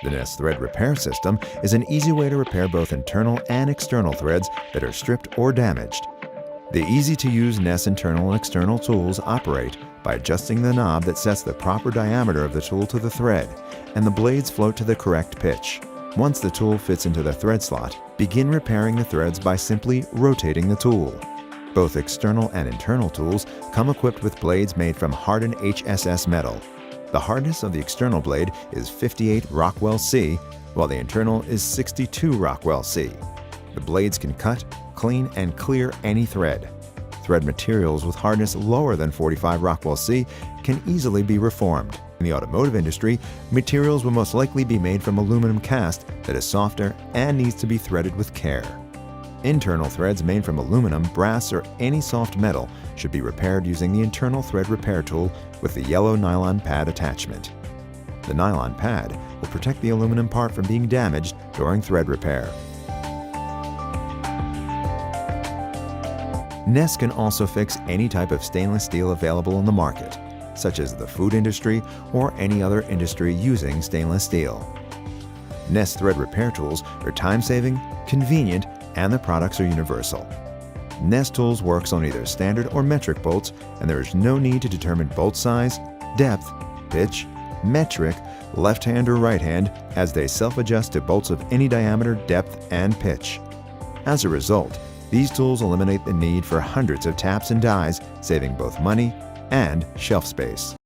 The NES Thread Repair system is an easy way to repair both internal and external threads that are stripped or damaged. The easy-to-use NES internal and external tools operate by adjusting the knob that sets the proper diameter of the tool to the thread, and the blades float to the correct pitch. Once the tool fits into the thread slot, begin repairing the threads by simply rotating the tool. Both external and internal tools come equipped with blades made from hardened HSS metal. The hardness of the external blade is 58 Rockwell C, while the internal is 62 Rockwell C. The blades can cut, clean, and clear any thread. Thread materials with hardness lower than 45 Rockwell C can easily be reformed. In the automotive industry, materials will most likely be made from aluminum cast that is softer and needs to be threaded with care. Internal threads made from aluminum, brass, or any soft metal should be repaired using the internal thread repair tool with the yellow nylon pad attachment. The nylon pad will protect the aluminum part from being damaged during thread repair. NES can also fix any type of stainless steel available on the market, such as the food industry or any other industry using stainless steel. NES Thread Repair tools are time-saving, convenient, and the products are universal. NES Tools works on either standard or metric bolts, and there is no need to determine bolt size, depth, pitch, metric, left hand or right hand, as they self-adjust to bolts of any diameter, depth, and pitch. As a result, these tools eliminate the need for hundreds of taps and dies, saving both money and shelf space.